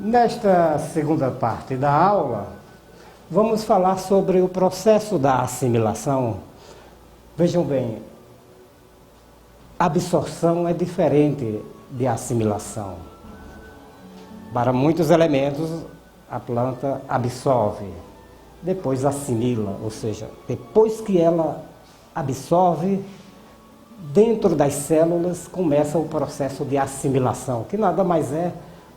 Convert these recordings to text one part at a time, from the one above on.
Nesta segunda parte da aula, vamos falar sobre o processo da assimilação. Vejam bem, absorção é diferente de assimilação. Para muitos elementos, a planta absorve, depois assimila, ou seja, depois que ela absorve, dentro das células começa o processo de assimilação, que nada mais é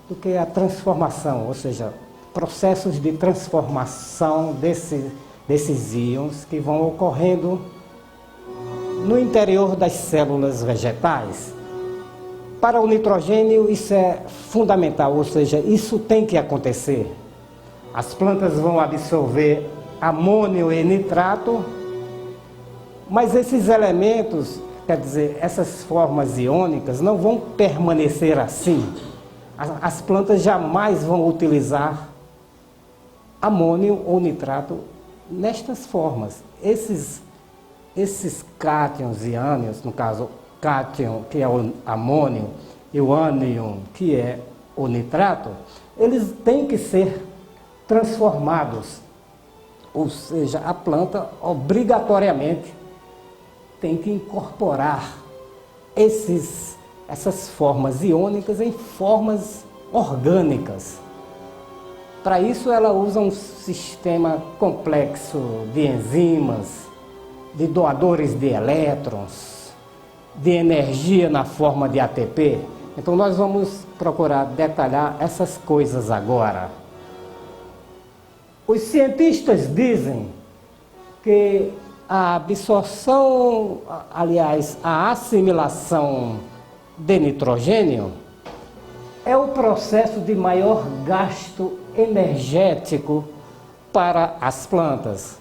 do que a transformação, ou seja, processos de transformação desses íons que vão ocorrendo no interior das células vegetais. Para o nitrogênio isso é fundamental, ou seja, isso tem que acontecer. As plantas vão absorver amônio e nitrato, mas esses elementos, quer dizer, essas formas iônicas não vão permanecer assim. As plantas jamais vão utilizar amônio ou nitrato nestas formas. Esses cátions e ânions, no caso, cátion, que é o amônio, e o ânion, que é o nitrato, eles têm que ser transformados. Ou seja, a planta obrigatoriamente tem que incorporar essas formas iônicas em formas orgânicas. Para isso ela usa um sistema complexo de enzimas, de doadores de elétrons, de energia na forma de ATP. Então nós vamos procurar detalhar essas coisas agora. Os cientistas dizem que a absorção, aliás, a assimilação de nitrogênio é o processo de maior gasto energético para as plantas.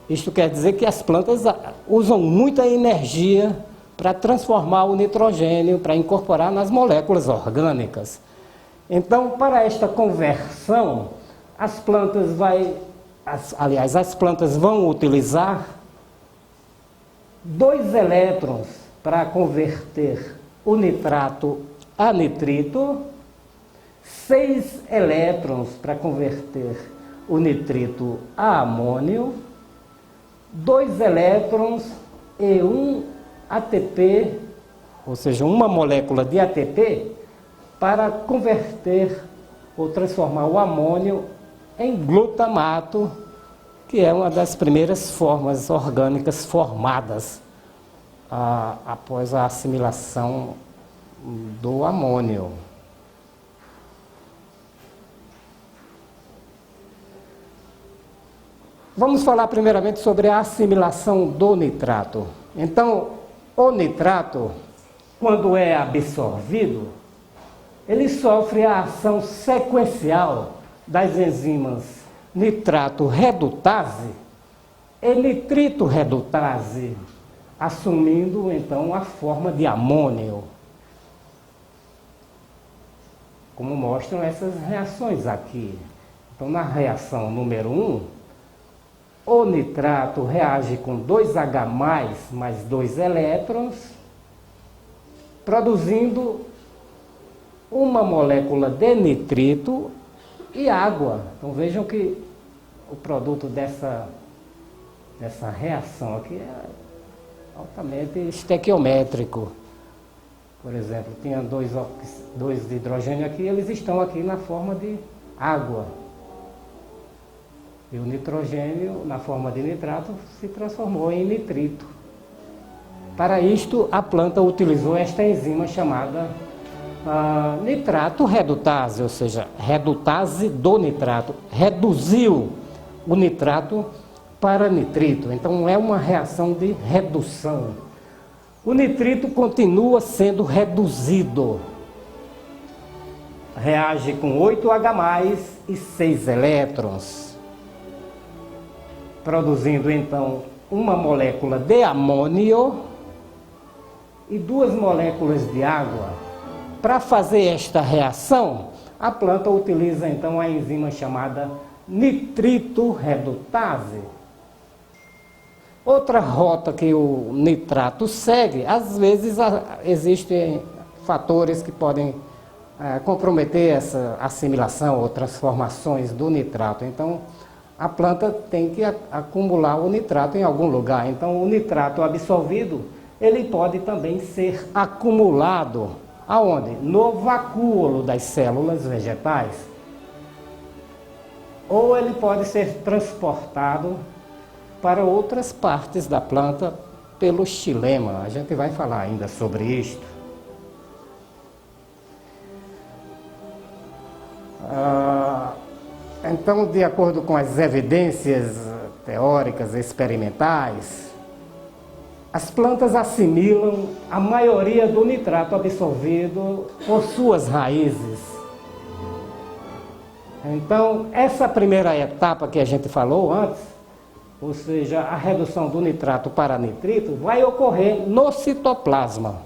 Isto quer dizer que as plantas usam muita energia para transformar o nitrogênio, para incorporar nas moléculas orgânicas. Então, para esta conversão, as plantas vão utilizar 2 elétrons para converter o nitrato a nitrito, 6 elétrons para converter o nitrito a amônio, 2 elétrons e 1 ATP, ou seja, uma molécula de ATP, para converter ou transformar o amônio em glutamato, que é uma das primeiras formas orgânicas formadas após a assimilação do amônio. Vamos falar primeiramente sobre a assimilação do nitrato. Então, o nitrato, quando é absorvido, ele sofre a ação sequencial das enzimas nitrato redutase e nitrito redutase, assumindo então a forma de amônio, como mostram essas reações aqui. Então, na reação número 1, o nitrato reage com 2H+, mais 2 elétrons, produzindo uma molécula de nitrito e água. Então vejam que o produto dessa reação aqui é altamente estequiométrico. Por exemplo, tinha 2 de hidrogênio aqui, eles estão aqui na forma de água. E o nitrogênio, na forma de nitrato, se transformou em nitrito. Para isto, a planta utilizou esta enzima chamada nitrato redutase, ou seja, redutase do nitrato. Reduziu o nitrato para nitrito. Então, é uma reação de redução. O nitrito continua sendo reduzido. Reage com 8H+, e 6 elétrons. Produzindo, então, uma molécula de amônio e 2 moléculas de água. Para fazer esta reação, a planta utiliza, então, a enzima chamada nitrito redutase. Outra rota que o nitrato segue, às vezes existem fatores que podem comprometer essa assimilação ou transformações do nitrato. Então, a planta tem que acumular o nitrato em algum lugar. Então, o nitrato absorvido, ele pode também ser acumulado aonde? No vacúolo das células vegetais. Ou ele pode ser transportado para outras partes da planta pelo xilema. A gente vai falar ainda sobre isto. Então, de acordo com as evidências teóricas experimentais, as plantas assimilam a maioria do nitrato absorvido por suas raízes. Então, essa primeira etapa que a gente falou antes, ou seja, a redução do nitrato para nitrito, vai ocorrer no citoplasma.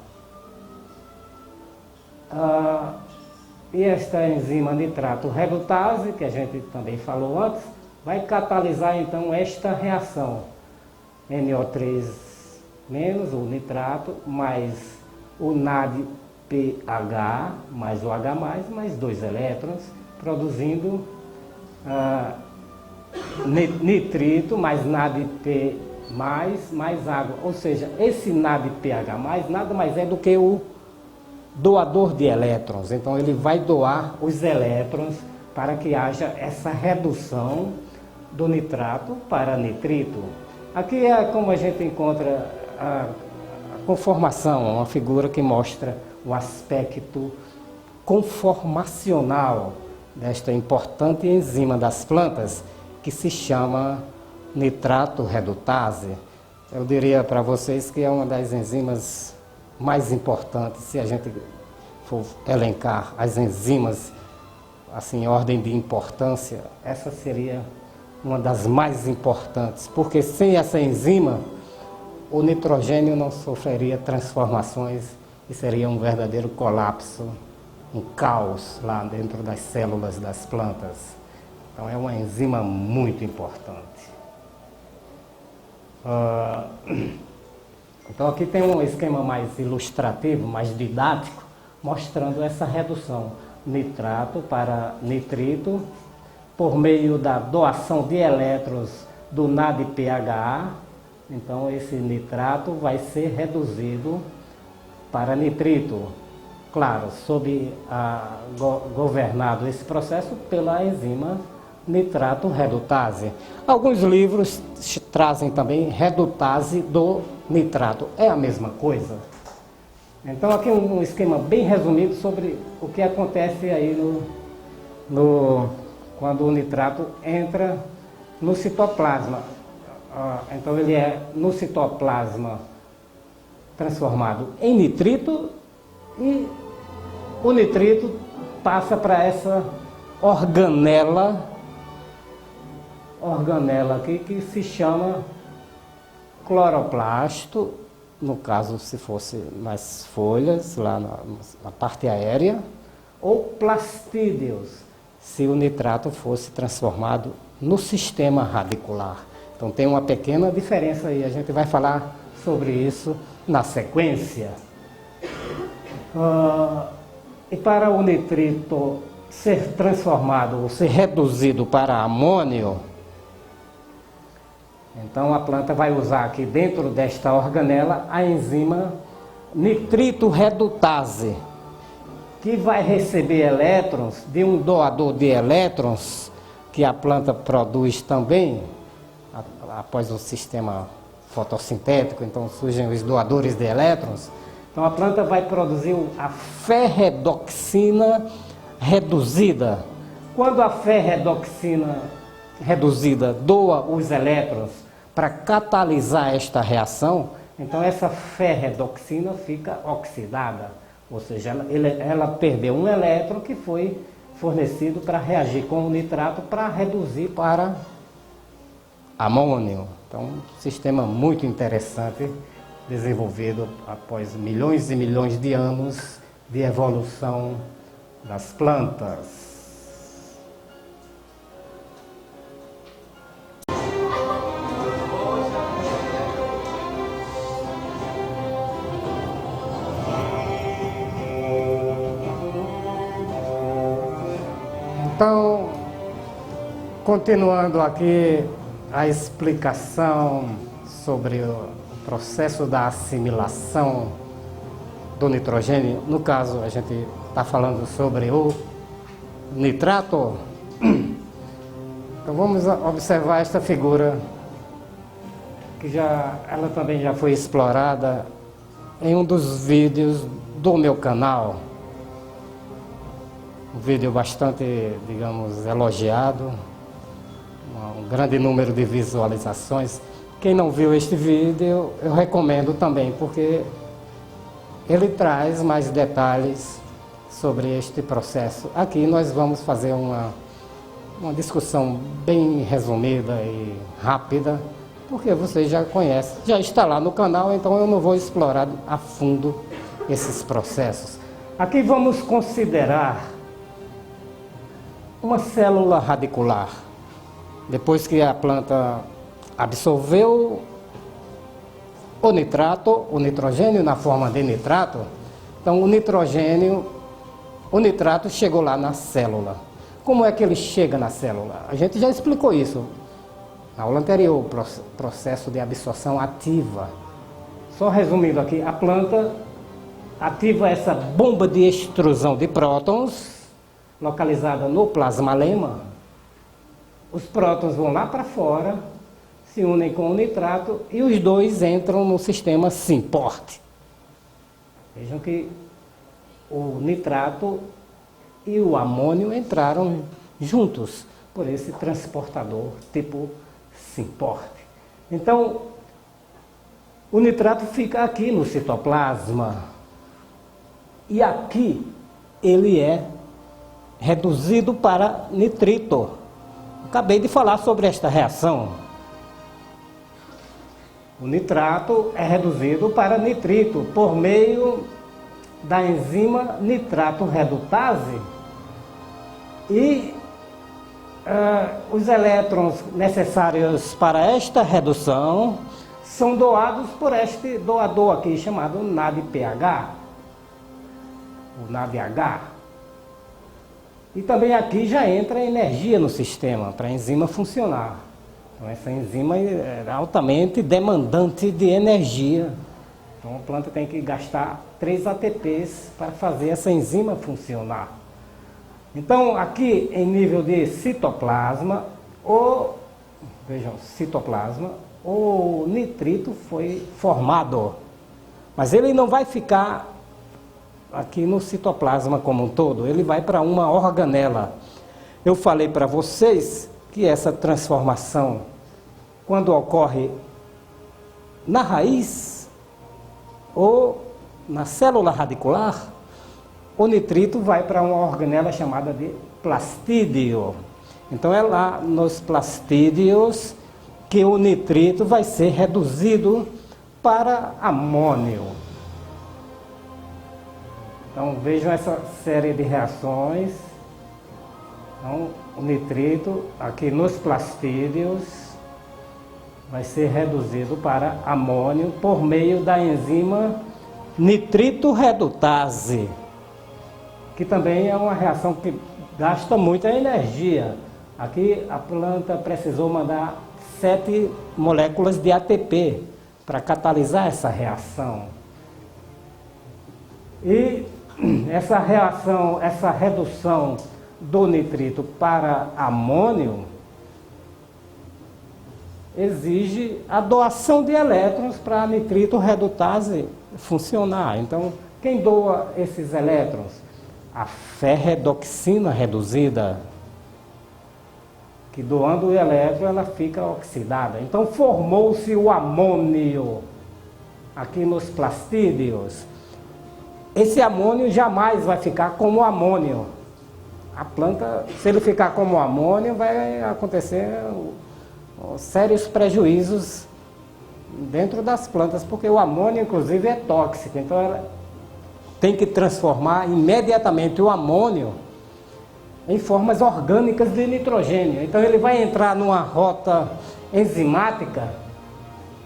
E esta enzima nitrato redutase, que a gente também falou antes, vai catalisar então esta reação. NO3- o nitrato, mais o NADPH, mais o H+, mais 2 elétrons, produzindo nitrito, mais NADP+, mais água. Ou seja, esse NADPH+, nada mais é do que o doador de elétrons. Então ele vai doar os elétrons para que haja essa redução do nitrato para nitrito. Aqui é como a gente encontra a conformação, uma figura que mostra o aspecto conformacional desta importante enzima das plantas, que se chama nitrato redutase. Eu diria para vocês que é uma das enzimas mais importantes, se a gente for elencar as enzimas assim, em ordem de importância, essa seria uma das mais importantes, porque sem essa enzima o nitrogênio não sofreria transformações e seria um verdadeiro colapso, um caos lá dentro das células das plantas. Então é uma enzima muito importante. Então aqui tem um esquema mais ilustrativo, mais didático, mostrando essa redução nitrato para nitrito por meio da doação de elétrons do NADPH. Então esse nitrato vai ser reduzido para nitrito, claro, governado esse processo pela enzima nitrato redutase. Alguns livros trazem também redutase do nitrato. É a mesma coisa? Então aqui um esquema bem resumido sobre o que acontece aí quando o nitrato entra no citoplasma. Então ele é no citoplasma transformado em nitrito e o nitrito passa para essa organela aqui que se chama cloroplasto, no caso se fosse nas folhas, lá na parte aérea, ou plastídeos, se o nitrato fosse transformado no sistema radicular. Então tem uma pequena diferença aí, a gente vai falar sobre isso na sequência. E para o nitrito ser transformado ou ser reduzido para amônio, então a planta vai usar aqui dentro desta organela a enzima nitrito redutase, que vai receber elétrons de um doador de elétrons que a planta produz também, após o sistema fotossintético, então surgem os doadores de elétrons. Então a planta vai produzir a ferredoxina reduzida. Quando a ferredoxina reduzida doa os elétrons para catalisar esta reação, então essa ferredoxina fica oxidada, ou seja, ela perdeu um elétron que foi fornecido para reagir com o nitrato para reduzir para amônio. Então, um sistema muito interessante, desenvolvido após milhões e milhões de anos de evolução das plantas. Então, continuando aqui a explicação sobre o processo da assimilação do nitrogênio, no caso a gente está falando sobre o nitrato. Então vamos observar esta figura que ela também já foi explorada em um dos vídeos do meu canal. Um vídeo bastante, digamos, elogiado, um grande número de visualizações. Quem não viu este vídeo, eu recomendo também, porque ele traz mais detalhes sobre este processo. Aqui nós vamos fazer uma discussão bem resumida e rápida, porque você já conhece, já está lá no canal, então eu não vou explorar a fundo esses processos. Aqui vamos considerar uma célula radicular. Depois que a planta absorveu o nitrato, o nitrogênio na forma de nitrato, então o nitrato chegou lá na célula. Como é que ele chega na célula? A gente já explicou isso na aula anterior, processo de absorção ativa. Só resumindo aqui, a planta ativa essa bomba de extrusão de prótons, localizada no plasmalema. Os prótons vão lá para fora, se unem com o nitrato e os dois entram no sistema syn-porte. Vejam que o nitrato e o amônio entraram juntos por esse transportador tipo syn-porte. Então, o nitrato fica aqui no citoplasma e aqui ele é reduzido para nitrito. Acabei de falar sobre esta reação. O nitrato é reduzido para nitrito por meio da enzima nitrato redutase e os elétrons necessários para esta redução são doados por este doador aqui chamado NADPH, o NADH. E também aqui já entra energia no sistema para a enzima funcionar. Então essa enzima é altamente demandante de energia. Então a planta tem que gastar 3 ATPs para fazer essa enzima funcionar. Então aqui em nível de citoplasma, o nitrito foi formado. Mas ele não vai ficar aqui no citoplasma como um todo, ele vai para uma organela. Eu falei para vocês que essa transformação, quando ocorre na raiz ou na célula radicular, o nitrito vai para uma organela chamada de plastídeo. Então é lá nos plastídeos que o nitrito vai ser reduzido para amônio. Então vejam essa série de reações. Então, o nitrito aqui nos plastídeos vai ser reduzido para amônio por meio da enzima nitrito redutase, que também é uma reação que gasta muita energia. Aqui a planta precisou mandar 7 moléculas de ATP para catalisar essa reação. E essa reação, essa redução do nitrito para amônio exige a doação de elétrons para a nitrito redutase funcionar. Então, quem doa esses elétrons? A ferredoxina reduzida, que doando o elétron ela fica oxidada. Então formou-se o amônio aqui nos plastídeos. Esse amônio jamais vai ficar como amônio. A planta, se ele ficar como amônio, vai acontecer sérios prejuízos dentro das plantas, porque o amônio, inclusive, é tóxico. Então, ela tem que transformar imediatamente o amônio em formas orgânicas de nitrogênio. Então, ele vai entrar numa rota enzimática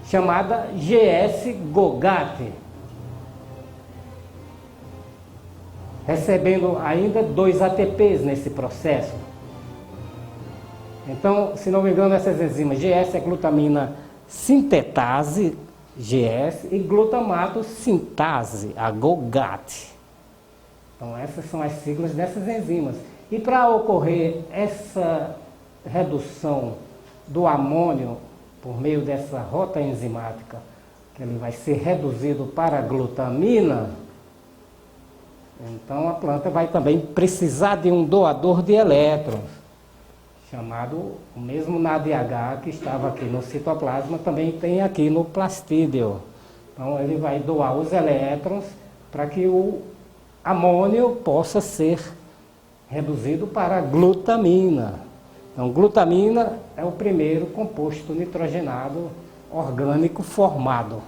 chamada GS-GOGAT, recebendo ainda 2 ATPs nesse processo. Então, se não me engano, essas enzimas GS é glutamina sintetase, GS, e glutamato sintase, a GOGAT. Então, essas são as siglas dessas enzimas. E para ocorrer essa redução do amônio por meio dessa rota enzimática, que ele vai ser reduzido para glutamina, então a planta vai também precisar de um doador de elétrons, chamado o mesmo NADH que estava aqui no citoplasma, também tem aqui no plastídeo. Então ele vai doar os elétrons para que o amônio possa ser reduzido para glutamina. Então, glutamina é o primeiro composto nitrogenado orgânico formado.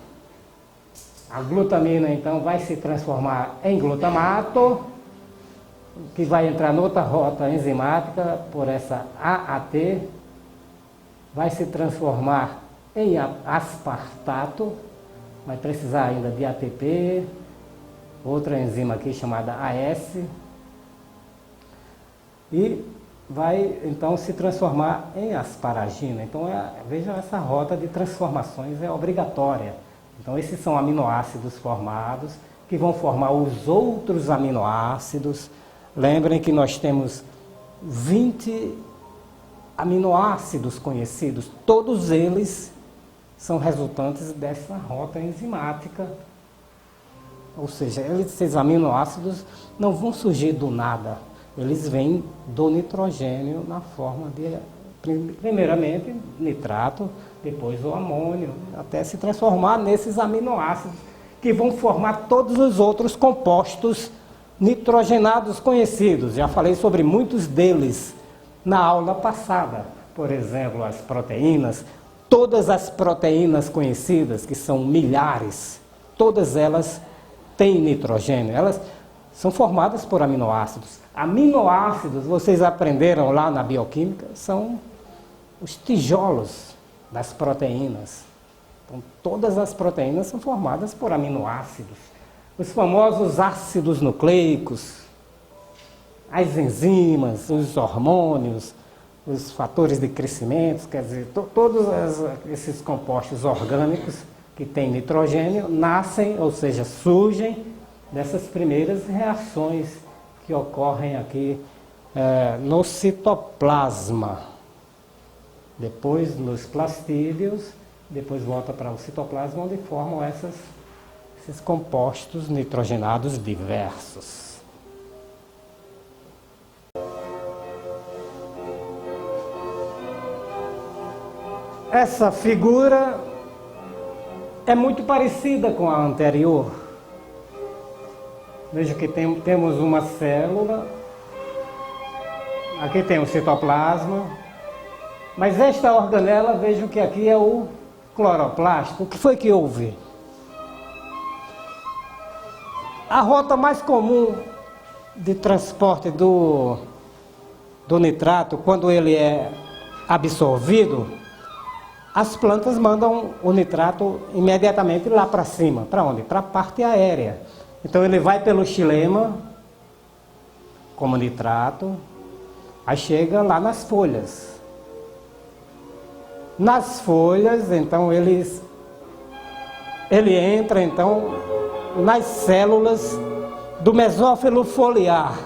A glutamina, então, vai se transformar em glutamato, que vai entrar noutra rota enzimática por essa AAT, vai se transformar em aspartato, vai precisar ainda de ATP, outra enzima aqui chamada AS, e vai então se transformar em asparagina. Então vejam, essa rota de transformações é obrigatória. Então esses são aminoácidos formados que vão formar os outros aminoácidos. Lembrem que nós temos 20 aminoácidos conhecidos, todos eles são resultantes dessa rota enzimática. Ou seja, esses aminoácidos não vão surgir do nada. Eles vêm do nitrogênio na forma de, primeiramente, nitrato, depois o amônio, até se transformar nesses aminoácidos que vão formar todos os outros compostos nitrogenados conhecidos. Já falei sobre muitos deles na aula passada. Por exemplo, as proteínas, todas as proteínas conhecidas, que são milhares, todas elas têm nitrogênio. Elas são formadas por aminoácidos. Aminoácidos, vocês aprenderam lá na bioquímica, são os tijolos das proteínas. Então, todas as proteínas são formadas por aminoácidos. Os famosos ácidos nucleicos, as enzimas, os hormônios, os fatores de crescimento, quer dizer, todos esses compostos orgânicos que têm nitrogênio nascem, ou seja, surgem dessas primeiras reações que ocorrem aqui no citoplasma. Depois nos plastídeos, depois volta para o citoplasma, onde formam esses compostos nitrogenados diversos. Essa figura é muito parecida com a anterior. Veja que temos uma célula, aqui tem o citoplasma, mas esta organela, vejam que aqui é o cloroplasto. O que foi que houve? A rota mais comum de transporte do nitrato, quando ele é absorvido, as plantas mandam o nitrato imediatamente lá para cima. Para onde? Para a parte aérea. Então ele vai pelo xilema, como nitrato, aí chega lá nas folhas. Nas folhas, então ele entra então nas células do mesófilo foliar.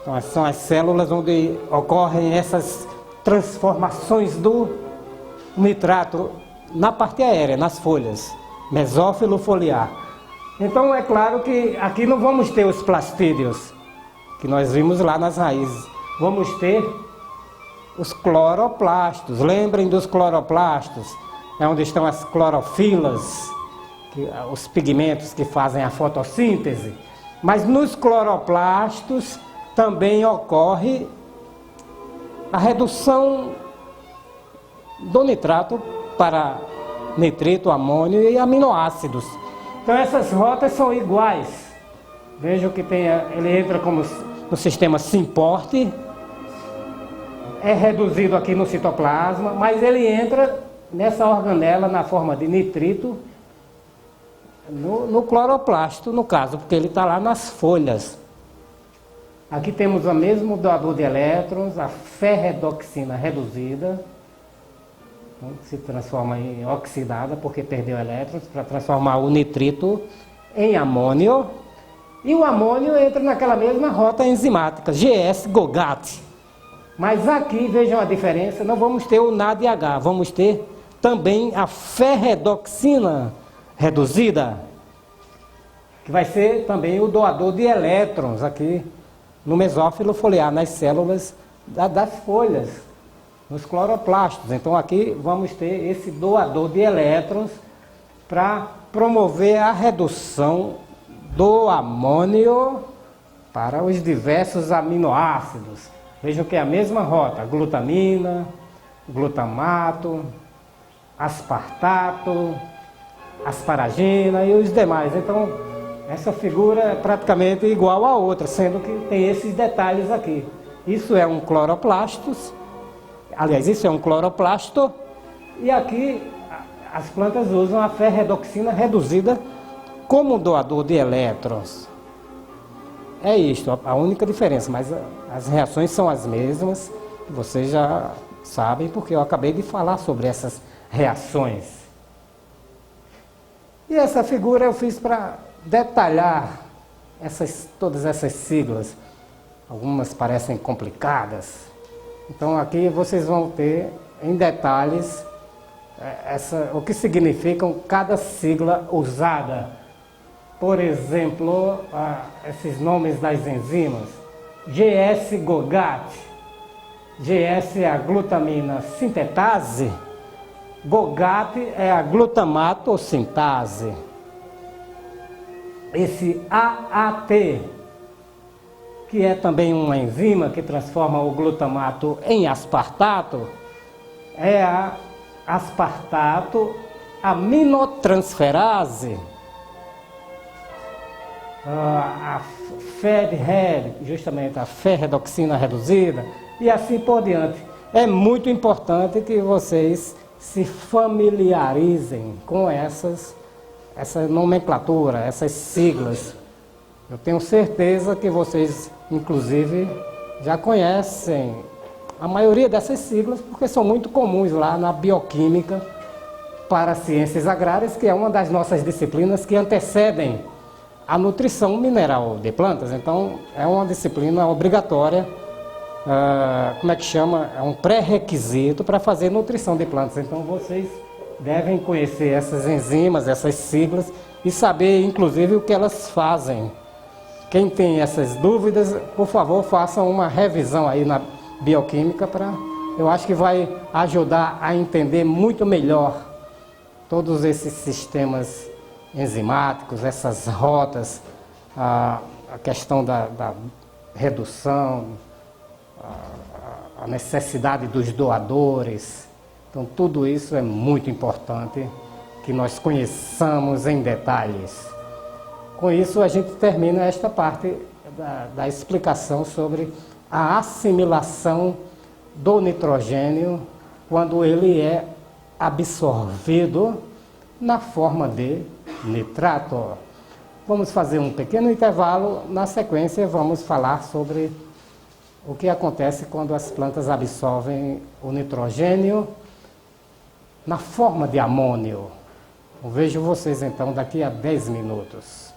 Então são as células onde ocorrem essas transformações do nitrato na parte aérea, nas folhas. Mesófilo foliar. Então é claro que aqui não vamos ter os plastídeos, que nós vimos lá nas raízes. Vamos ter os cloroplastos. Lembrem dos cloroplastos, é onde estão as clorofilas, os pigmentos que fazem a fotossíntese. Mas nos cloroplastos também ocorre a redução do nitrato para nitrito, amônio e aminoácidos. Então essas rotas são iguais. Vejam que ele entra como no sistema SYMPORT, é reduzido aqui no citoplasma, mas ele entra nessa organela na forma de nitrito no cloroplasto, no caso, porque ele está lá nas folhas. Aqui temos o mesmo doador de elétrons, a ferredoxina reduzida, se transforma em oxidada porque perdeu elétrons, para transformar o nitrito em amônio. E o amônio entra naquela mesma rota enzimática, GS-GOGAT. Mas aqui, vejam a diferença, não vamos ter o NADH, vamos ter também a ferredoxina reduzida, que vai ser também o doador de elétrons aqui no mesófilo foliar, nas células das folhas, nos cloroplastos. Então aqui vamos ter esse doador de elétrons para promover a redução do amônio para os diversos aminoácidos. Vejam que é a mesma rota, glutamina, glutamato, aspartato, asparagina e os demais. Então, essa figura é praticamente igual à outra, sendo que tem esses detalhes aqui. Isso é um cloroplasto, aliás, isso é um cloroplasto, e aqui as plantas usam a ferredoxina reduzida como doador de elétrons. É isto, a única diferença, mas as reações são as mesmas, vocês já sabem, porque eu acabei de falar sobre essas reações. E essa figura eu fiz para detalhar todas essas siglas. Algumas parecem complicadas. Então aqui vocês vão ter em detalhes o que significam cada sigla usada. Por exemplo, esses nomes das enzimas. GS-GOGAT. GS é a glutamina sintetase. GOGAT é a glutamato sintase. Esse AAT, que é também uma enzima que transforma o glutamato em aspartato, é a aspartato aminotransferase. A FEDRED, justamente a ferredoxina reduzida, e assim por diante. É muito importante que vocês se familiarizem com essa nomenclatura, essas siglas. Eu tenho certeza que vocês, inclusive, já conhecem a maioria dessas siglas, porque são muito comuns lá na bioquímica para ciências agrárias, que é uma das nossas disciplinas que antecedem a nutrição mineral de plantas. Então, é uma disciplina obrigatória, como é que chama? É um pré-requisito para fazer nutrição de plantas. Então, vocês devem conhecer essas enzimas, essas siglas, e saber, inclusive, o que elas fazem. Quem tem essas dúvidas, por favor, façam uma revisão aí na bioquímica, eu acho que vai ajudar a entender muito melhor todos esses sistemas enzimáticos, essas rotas, a questão da redução, a necessidade dos doadores. Então, tudo isso é muito importante que nós conheçamos em detalhes. Com isso, a gente termina esta parte da explicação sobre a assimilação do nitrogênio quando ele é absorvido na forma de nitrato. Vamos fazer um pequeno intervalo, na sequência vamos falar sobre o que acontece quando as plantas absorvem o nitrogênio na forma de amônio. Eu vejo vocês então daqui a 10 minutos.